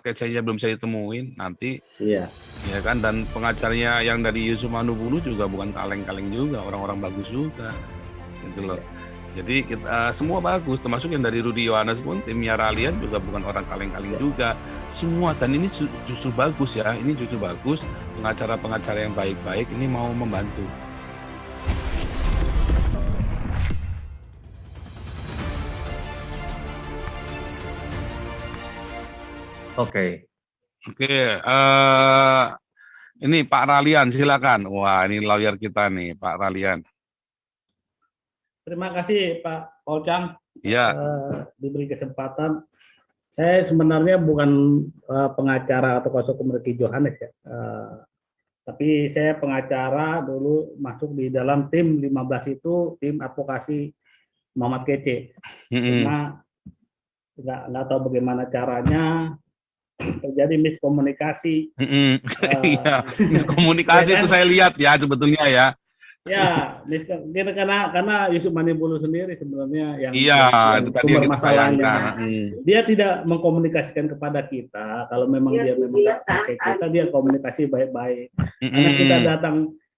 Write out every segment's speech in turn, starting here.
Kece-nya belum bisa ditemuin nanti. Iya. Ya kan, dan pengacaranya yang dari Yusuf Manubulu juga bukan kaleng-kaleng juga, orang-orang bagus juga gitu loh. Jadi kita semua bagus, termasuk yang dari Rudi Yohanes pun timnya Ralian juga bukan orang kaleng-kaleng juga. Semua, dan ini justru bagus ya, ini justru bagus, pengacara-pengacara yang baik-baik ini mau membantu. Oke. Oke, ini Pak Ralian silakan. Wah, ini lawyer kita nih, Pak Ralian. Terima kasih Pak Ocang Ya, diberi kesempatan. Saya sebenarnya bukan pengacara atau kuasa hukum Ricky Johannes ya. Tapi saya pengacara dulu masuk di dalam tim 15 itu, tim advokasi Muhammad Kece. Karena nggak tahu bagaimana caranya terjadi miskomunikasi. Iya, miskomunikasi itu saya lihat ya sebetulnya ya. Ya, karena Yusuf Manibulu sendiri sebenarnya yang itu tadi yang kita masalahnya. sayangkan. Dia tidak mengkomunikasikan kepada kita. Kalau memang dia memang nggak pakai kita, dia komunikasi baik-baik. Karena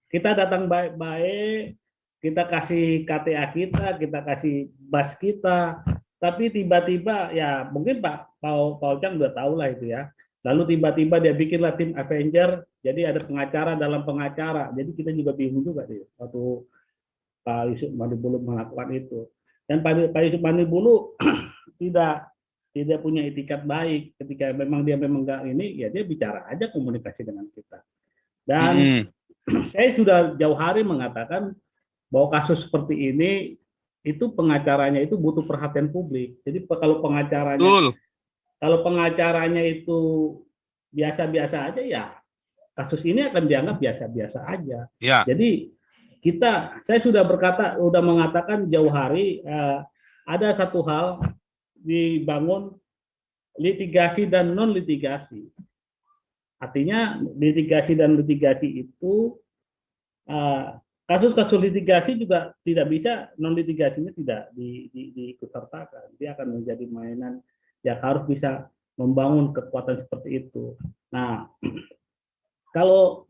kita datang baik-baik, kita kasih KTA kita kasih bas kita, tapi tiba-tiba ya mungkin Pak Ocang udah tahu lah itu ya. Lalu tiba-tiba dia bikinlah tim Avenger, jadi ada pengacara dalam pengacara. Jadi kita juga bingung juga deh waktu Pak Yusuf Manibulu melakukan itu. Dan Pak Yusuf Manibulu tidak punya etikat baik. Ketika memang dia enggak ini, ya dia bicara aja, komunikasi dengan kita. Dan saya sudah jauh hari mengatakan bahwa kasus seperti ini itu pengacaranya itu butuh perhatian publik. Jadi kalau pengacaranya itu biasa-biasa aja, ya kasus ini akan dianggap biasa-biasa aja. Ya. Jadi saya sudah mengatakan jauh hari, ada satu hal dibangun litigasi dan non litigasi. Artinya litigasi dan litigasi itu kasus-kasus litigasi juga tidak bisa, non litigasinya tidak diikutsertakan. Dia akan menjadi mainan yang harus bisa membangun kekuatan seperti itu. Nah, kalau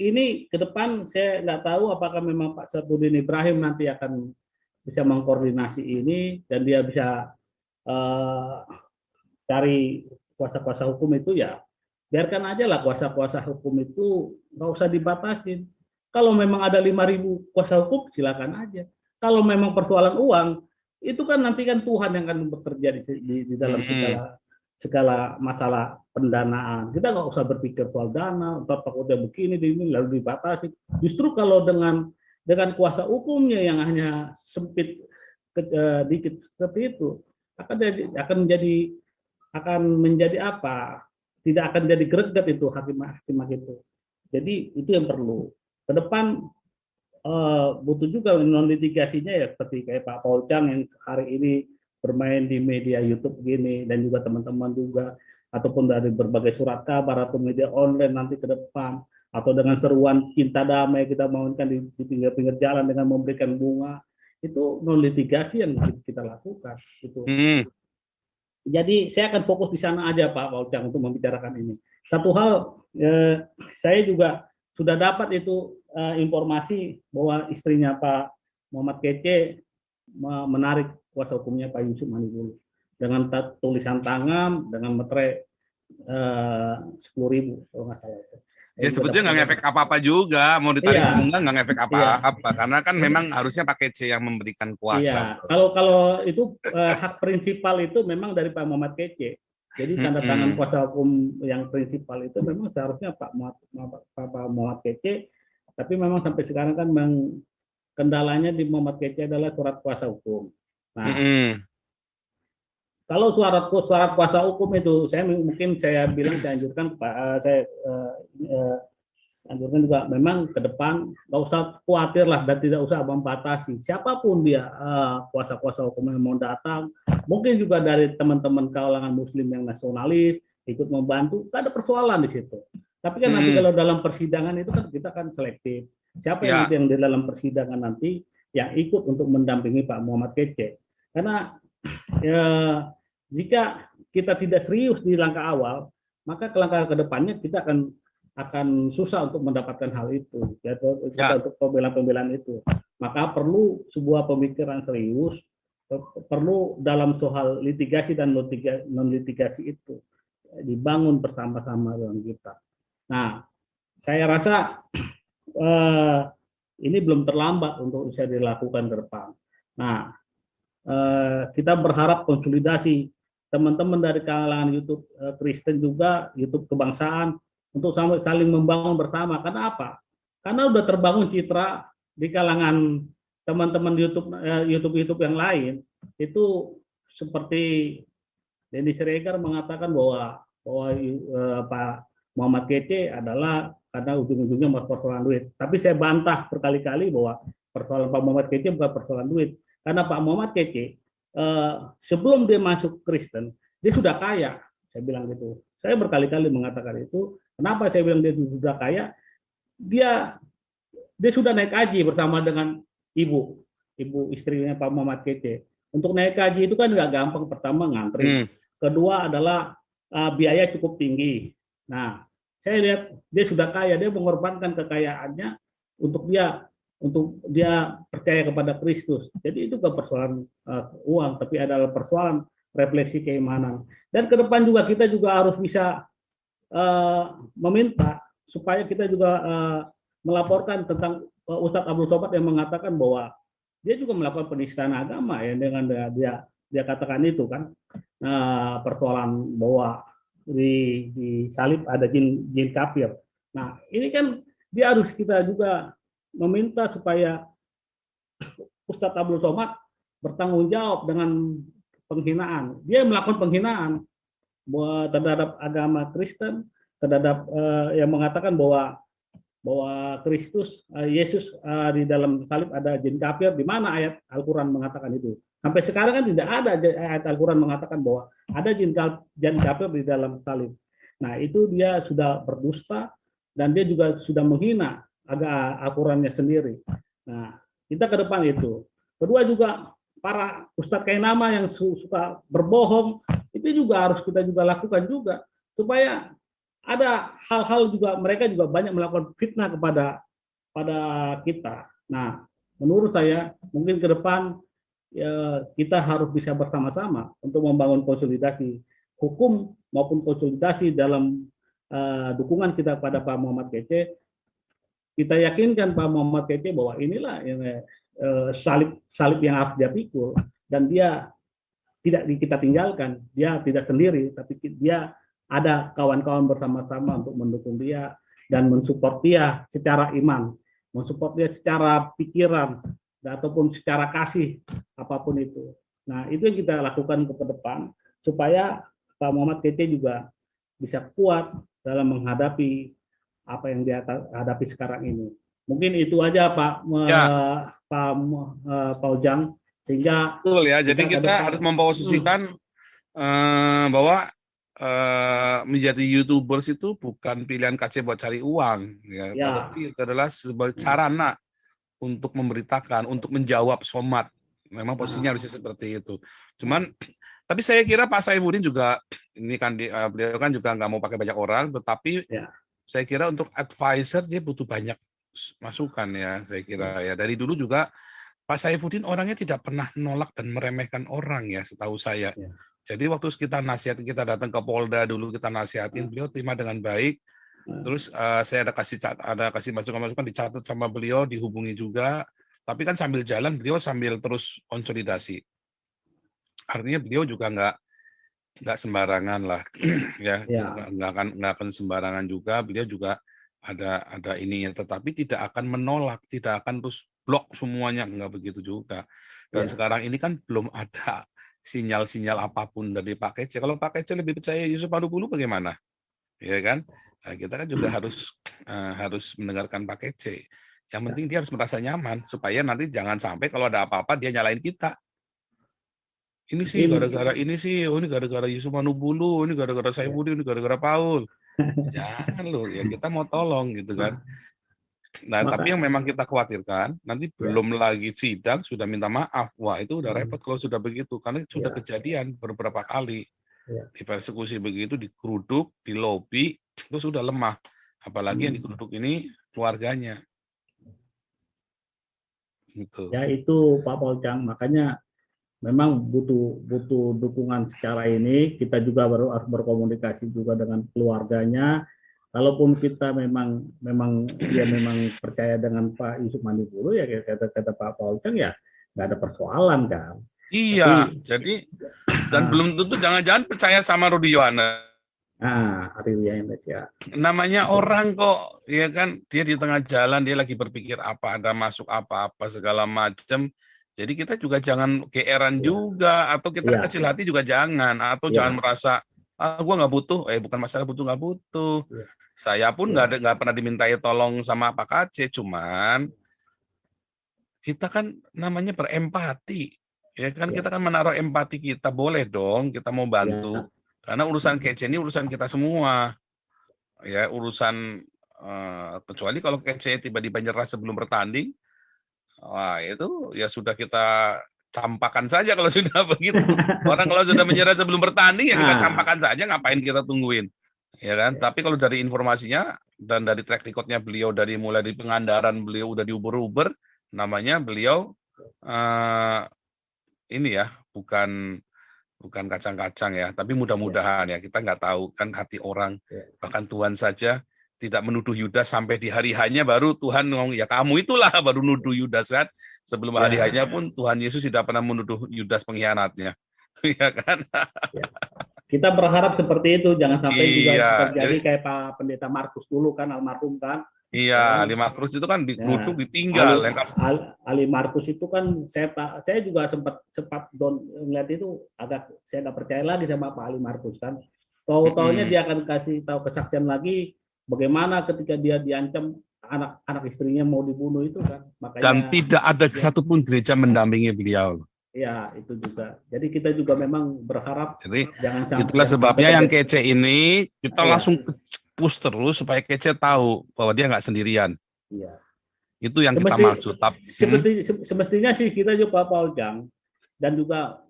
ini ke depan saya nggak tahu apakah memang Pak Sapudin Ibrahim nanti akan bisa mengkoordinasi ini dan dia bisa cari kuasa-kuasa hukum itu, ya biarkan aja lah kuasa-kuasa hukum itu, nggak usah dibatasin. Kalau memang ada 5.000 kuasa hukum silakan aja. Kalau memang persoalan uang, itu kan nanti kan Tuhan yang akan bekerja di dalam segala masalah pendanaan. Kita nggak usah berpikir soal dana, atau takutnya begini, lalu dibatasi. Justru kalau dengan kuasa hukumnya yang hanya sempit dikit seperti itu, akan menjadi apa? Tidak akan jadi greget itu hakim itu. Jadi itu yang perlu. Ke depan butuh juga non litigasinya ya, seperti kayak Pak Ocang yang hari ini bermain di media YouTube gini, dan juga teman-teman juga, ataupun dari berbagai surat kabar atau media online nanti ke depan, atau dengan seruan cinta damai kita mainkan di pinggir-pinggir jalan dengan memberikan bunga, itu non litigasi yang kita lakukan itu. Jadi saya akan fokus di sana aja Pak Ocang untuk membicarakan ini. Satu hal, saya juga sudah dapat itu informasi bahwa istrinya Pak Muhammad Kece menarik kuasa hukumnya Pak Yusuf Manibulu dengan tulisan tangan dengan materai 10.000 kalau nggak salah itu. Ya sebetulnya nggak ngefek apa-apa juga, mau ditarik bunga nggak ngefek apa-apa, karena kan memang harusnya pakai C yang memberikan kuasa. Iya, kalau itu hak prinsipal itu memang dari Pak Muhammad Kece. Jadi tanda tangan kuasa hukum yang prinsipal itu memang seharusnya Pak Muhammad Kece, tapi memang sampai sekarang kan kendalanya di Muhammad Kece adalah surat kuasa hukum. Nah, kalau surat kuasa hukum itu, saya anjurkan saya anjurkan juga memang ke depan nggak usah khawatir lah dan tidak usah membatasi siapapun dia kuasa-kuasa hukum yang mau datang, mungkin juga dari teman-teman kalangan Muslim yang nasionalis ikut membantu, nggak ada persoalan di situ. Tapi kan nanti kalau dalam persidangan itu kan kita kan selektif siapa yang di dalam persidangan nanti yang ikut untuk mendampingi Pak Muhammad Kece, karena jika kita tidak serius di langkah awal, maka ke langkah kedepannya kita akan susah untuk mendapatkan hal itu, ya, untuk pembelaan-pembelaan itu. Maka perlu sebuah pemikiran serius, perlu dalam soal litigasi dan non litigasi itu dibangun bersama-sama dengan kita. Nah, saya rasa ini belum terlambat untuk bisa dilakukan ke depan. Nah, kita berharap konsolidasi teman-teman dari kalangan YouTube Kristen juga, YouTube kebangsaan, untuk saling membangun bersama. Karena apa? Karena udah terbangun citra di kalangan teman-teman YouTube yang lain, itu seperti Denny Siregar mengatakan bahwa Pak Muhammad Kece adalah karena ujung-ujungnya persoalan duit. Tapi saya bantah berkali-kali bahwa persoalan Pak Muhammad Kece bukan persoalan duit. Karena Pak Muhammad Kece sebelum dia masuk Kristen, dia sudah kaya. Saya bilang gitu. Saya berkali-kali mengatakan itu. Kenapa saya bilang dia sudah kaya? Dia sudah naik haji bersama dengan ibu istrinya Pak Muhammad Kece. Untuk naik haji itu kan nggak gampang. Pertama ngantri. Kedua adalah biaya cukup tinggi. Nah, saya lihat dia sudah kaya, dia mengorbankan kekayaannya untuk dia percaya kepada Kristus. Jadi itu bukan persoalan uang, tapi adalah persoalan refleksi keimanan. Dan ke depan juga kita juga harus bisa meminta supaya kita juga melaporkan tentang Ustadz Abdul Somad yang mengatakan bahwa dia juga melakukan penistaan agama ya, dengan dia katakan itu kan, persoalan bahwa di salib ada jin kafir. Nah, ini kan dia harus kita juga meminta supaya Ustadz Abdul Somad bertanggung jawab dengan penghinaan. Dia melakukan penghinaan terhadap agama Kristen, terhadap yang mengatakan bahwa Kristus, Yesus di dalam salib ada jin kafir. Di mana ayat Al-Quran mengatakan itu? Sampai sekarang kan tidak ada ayat Al-Quran mengatakan bahwa ada jin kafir di dalam salib. Nah, itu dia sudah berdusta dan dia juga sudah menghina Al-Qurannya sendiri. Nah, kita ke depan itu. Kedua juga para ustadz kainama yang suka berbohong, itu juga harus kita juga lakukan juga supaya ada hal-hal juga, mereka juga banyak melakukan fitnah kepada kita. Nah, menurut saya mungkin ke depan ya, kita harus bisa bersama-sama untuk membangun konsolidasi hukum maupun konsolidasi dalam dukungan kita kepada Pak Muhammad Kece. Kita yakinkan Pak Muhammad Kece bahwa inilah salib yang harus dia pikul, dan dia tidak kita tinggalkan, dia tidak sendiri, tapi dia ada kawan-kawan bersama-sama untuk mendukung dia dan mensupport dia secara iman, mensupport dia secara pikiran, ataupun secara kasih, apapun itu. Nah, itu yang kita lakukan ke depan, supaya Pak Muhammad Kece juga bisa kuat dalam menghadapi apa yang dia hadapi sekarang ini. Mungkin itu aja Pak Ujang, sehingga betul ya. Jadi kita harus memposisikan bahwa menjadi YouTubers itu bukan pilihan KC buat cari uang, ya. Tapi itu adalah sebagai sarana untuk memberitakan, untuk menjawab Somad. Memang posisinya harusnya seperti itu. Cuman, tapi saya kira Pak Saifuddin juga, ini kan beliau kan juga nggak mau pakai banyak orang, tetapi saya kira untuk advisor dia butuh banyak masukan ya, saya kira ya. Dari dulu juga Pak Saifuddin orangnya tidak pernah nolak dan meremehkan orang ya, setahu saya. Jadi waktu kita nasihatin, kita datang ke Polda dulu, kita nasihatin, beliau terima dengan baik. Terus saya ada kasih masukan-masukan, dicatat sama beliau, dihubungi juga. Tapi kan sambil jalan beliau sambil terus konsolidasi. Artinya beliau juga nggak sembarangan lah, ya, nggak akan sembarangan juga. Beliau juga ada ininya, tetapi tidak akan menolak, tidak akan terus blok semuanya, nggak begitu juga. Dan sekarang ini kan belum ada sinyal-sinyal apapun dari Pak Kece. Kalau Pak Kece lebih percaya Yusuf Manupulu bagaimana? Ya kan? Nah, kita kan juga harus mendengarkan Pak Kece. Yang penting dia harus merasa nyaman supaya nanti jangan sampai kalau ada apa-apa dia nyalain kita. Ini sih gara-gara ini sih, ini gara-gara Yusuf Manupulu, ini gara-gara Saifuddin, ini gara-gara Paul. Jangan loh, ya kita mau tolong gitu kan. Nah, tapi yang memang kita khawatirkan, nanti belum lagi sidang sudah minta maaf. Wah, itu udah repot kalau sudah begitu, karena sudah kejadian beberapa kali. Ya. Dipersekusi begitu, digeruduk, dilobi, itu sudah lemah. Apalagi yang digeruduk ini keluarganya. Gitu. Ya itu Pak Polcang, makanya memang butuh dukungan secara ini. Kita juga harus berkomunikasi juga dengan keluarganya. Kalaupun kita memang dia memang percaya dengan Pak Yusuf Manipulu, ya kata Pak Polcang, ya nggak ada persoalan kan. Iya, Tapi jadi dan belum tentu jangan-jangan percaya sama Rudi Yohana. Arilia Indonesia. Namanya orang kok, ya kan, dia di tengah jalan, dia lagi berpikir apa, ada masuk apa-apa segala macam. Jadi kita juga jangan geeran juga, atau kita kecil hati juga jangan, atau jangan merasa gue nggak butuh, bukan masalah butuh nggak butuh. Saya pun nggak pernah dimintai tolong sama Pak KC, cuman kita kan namanya berempati, ya kan, kita kan menaruh empati kita, boleh dong kita mau bantu, karena urusan KC ini urusan kita semua. Ya, urusan kecuali kalau kece tiba-tiba nyerah sebelum bertanding, wah itu ya sudah kita campakan saja kalau sudah begitu. Orang kalau sudah menyerah sebelum bertanding ya kita campakan saja, ngapain kita tungguin, ya kan? Tapi kalau dari informasinya dan dari track recordnya beliau, dari mulai di Pengandaran beliau udah diuber-uber, namanya beliau ini ya bukan kacang-kacang ya, tapi mudah-mudahan ya, kita nggak tahu kan hati orang, bahkan Tuhan saja tidak menuduh Yudas sampai di hari hanya baru Tuhan ngomong, ya kamu itulah baru nuduh Yudas kan, sebelum hari hanya pun Tuhan Yesus tidak pernah menuduh Yudas pengkhianatnya, ya kan? Kita berharap seperti itu, jangan sampai juga terjadi kayak Pak Pendeta Markus dulu kan, almarhum kan. Iya, Ali Markus itu kan digeruduk, ditinggal. Ali Markus itu kan saya juga sempat melihat itu, agak saya nggak percaya lagi sama Pak Ali Markus kan. Tahu-taunya dia akan kasih tahu kesaksian lagi bagaimana ketika dia diancam anak istrinya mau dibunuh itu kan. Makanya, dan tidak ada satupun gereja mendampingi beliau. Ya, itu juga. Jadi kita juga memang berharap. Jadi jangan sampai, itulah sebabnya yang kece ini kita langsung push terus supaya kece tahu bahwa dia nggak sendirian. Iya. Itu yang kita maksud. Semestinya sih kita juga Pak Paujang dan juga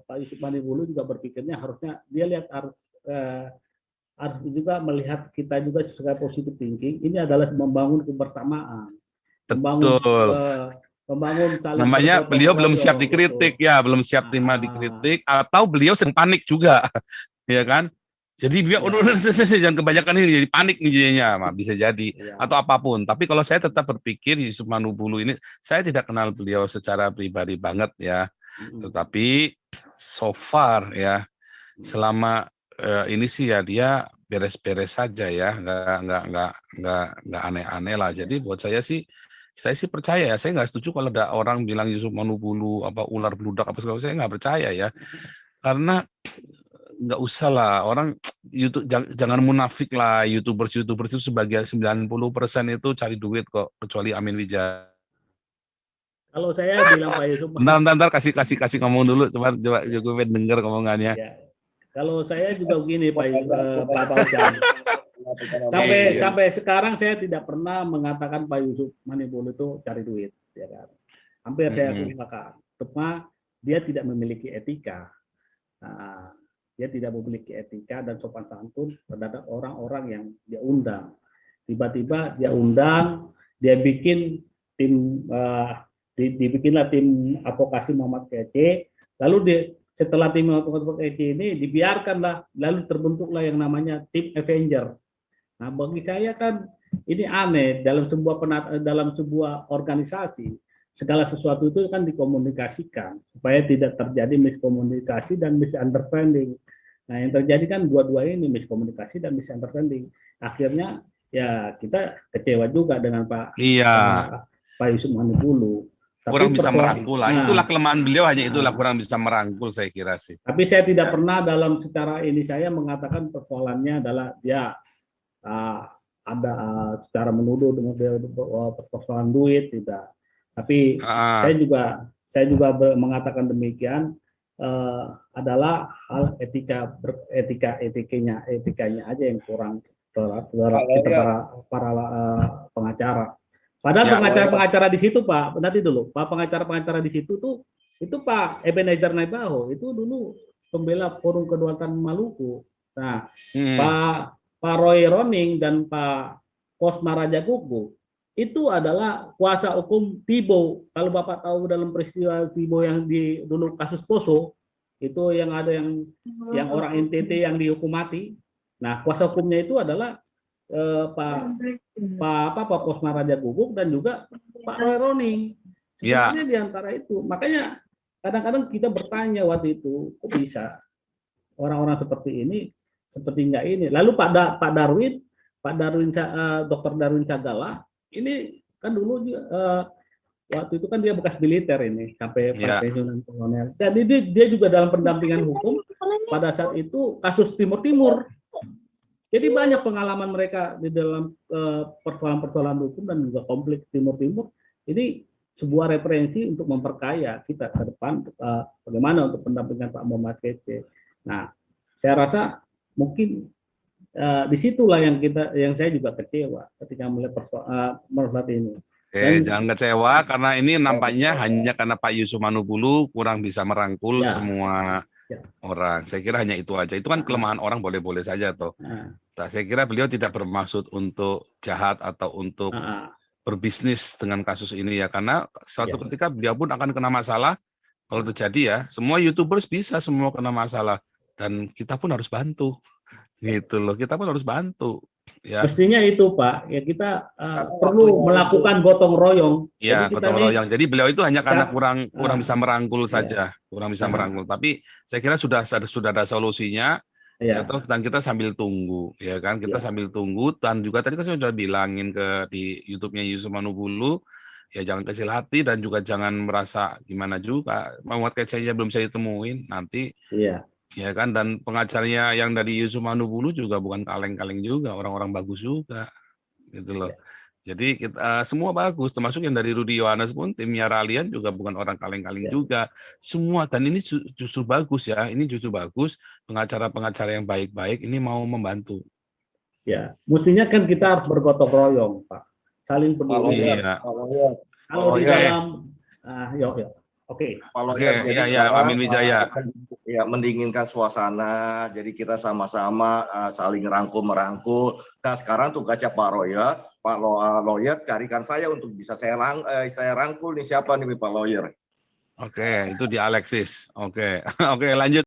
Pak Yusuf Manipulu juga berpikirnya harusnya dia harus juga melihat kita juga sebagai positive thinking. Ini adalah membangun kebersamaan. Membangun namanya beliau belum siap dikritik, ya belum siap terima dikritik, atau beliau sedang panik juga, ya kan? Jadi dia jangan kebanyakan ini jadi panik nih jadinya, bisa jadi atau apapun. Tapi kalau saya tetap berpikir Yusuf Manupulu ini, saya tidak kenal beliau secara pribadi banget ya, tetapi so far ya selama ini sih ya dia beres-beres saja ya, nggak aneh-aneh lah. Jadi buat saya sih percaya ya, saya nggak setuju kalau ada orang bilang Yusuf Manupulu apa ular beludak apa segala, saya nggak percaya ya, karena nggak usah lah orang YouTube, jangan munafik lah, YouTubers itu sebagian 90% itu cari duit kok, kecuali Amin Wijaya. Kalau saya bilang Pak Yusuf, bentar kasih ngomong dulu, coba Jokowi denger omongannya. Ya. Kalau saya juga begini Pak Paujang. Sampai sekarang saya tidak pernah mengatakan Pak Yusuf Manipulu itu cari duit, ya kan? Hampir saya katakan, cuma dia tidak memiliki etika. Nah, dia tidak memiliki etika dan sopan santun terhadap orang-orang yang dia undang. Tiba-tiba dia undang, dia bikin tim, dibikinlah tim advokasi Muhammad Kece, lalu setelah tim advokasi Kece ini dibiarkanlah, lalu terbentuklah yang namanya tim Avenger. Nah, bagi saya kan ini aneh, dalam sebuah organisasi segala sesuatu itu kan dikomunikasikan supaya tidak terjadi miskomunikasi dan misunderstanding. Nah, yang terjadi kan dua-dua ini, miskomunikasi dan misunderstanding. Akhirnya ya kita kecewa juga dengan Pak Yusuf Manipulu. Kurang bisa merangkul lah. Itulah kelemahan beliau, hanya itulah kurang bisa merangkul saya kira sih. Tapi saya tidak pernah dalam secara ini saya mengatakan persoalannya adalah dia ada secara menuduh dengan persoalan duit, tidak. Tapi saya juga mengatakan demikian adalah hal etikanya aja yang kurang para pengacara. Padahal pengacara di situ Pak, nanti dulu Pak pengacara di situ tuh itu Pak Ebenezer Naibaho itu dulu pembela Forum Kedaulatan Maluku. Nah, Hmm. Pak Roy Roning dan Pak Kosma Raja Kuku itu adalah kuasa hukum Tibo. Kalau Bapak tahu dalam peristiwa Tibo yang dulu kasus Poso, itu yang ada yang orang NTT yang dihukum mati. Nah, kuasa hukumnya itu adalah Pak Kosma Raja Kuku dan juga Pak Roy Roning. Sebenarnya di antara itu. Makanya kadang-kadang kita bertanya waktu itu, kok bisa orang-orang seperti ini, seperti enggak ini. Lalu Pak Darwin, Dr. Darwin Sagala, ini kan dulu waktu itu kan dia bekas militer ini sampai pensiunan kolonel. Jadi dia juga dalam pendampingan hukum pada saat itu kasus Timur Timur. Jadi banyak pengalaman mereka di dalam persoalan-persoalan hukum dan juga konflik Timur Timur. Jadi sebuah referensi untuk memperkaya kita ke depan bagaimana untuk pendampingan Pak Muhammad Kece. Nah, saya rasa mungkin disitulah yang saya juga kecewa ketika melihat persoalan ini. Jangan kecewa karena ini nampaknya hanya karena Pak Yusuf Manubulu kurang bisa merangkul semua orang. Saya kira hanya itu aja. Itu kan kelemahan orang boleh-boleh saja toh. Saya kira beliau tidak bermaksud untuk jahat atau untuk berbisnis dengan kasus ini ya, karena suatu ketika beliau pun akan kena masalah kalau terjadi ya. Semua YouTubers bisa semua kena masalah dan kita pun harus bantu. Gitu loh, kita pun harus bantu. Ya. Mestinya itu Pak, ya kita perlu melakukan gotong royong. Ya, gotong royong. Jadi beliau itu hanya karena kurang bisa merangkul saja, kurang bisa merangkul. Tapi saya kira sudah ada solusinya. Ya, dan kita sambil tunggu, ya kan? Kita sambil tunggu dan juga tadi kan saya sudah bilangin di YouTube-nya Yusuf Manubulu, ya jangan kecil hati dan juga jangan merasa gimana juga. Muhammad Kece-nya belum bisa ditemuin nanti. Iya. Ya kan, dan pengacaranya yang dari Yusuf Manubulu juga bukan kaleng-kaleng juga, orang-orang bagus juga, gitu loh. Jadi kita semua bagus, termasuk yang dari Rudy Yohanes pun timnya Ralian juga bukan orang kaleng-kaleng juga, semua. Dan ini justru bagus ya, ini justru bagus pengacara-pengacara yang baik-baik ini mau membantu. Ya, mestinya kan kita harus bergotong royong, Pak, saling peduli. Kalau di dalam, Oke, ya, Amin Wijaya. Ya, mendinginkan suasana. Jadi kita sama-sama saling merangkul. Nah, sekarang tugasnya Pak Lawyer, carikan saya untuk bisa saya rangkul nih siapa nih Pak Lawyer. Oke, itu di Alexis. Oke, lanjut.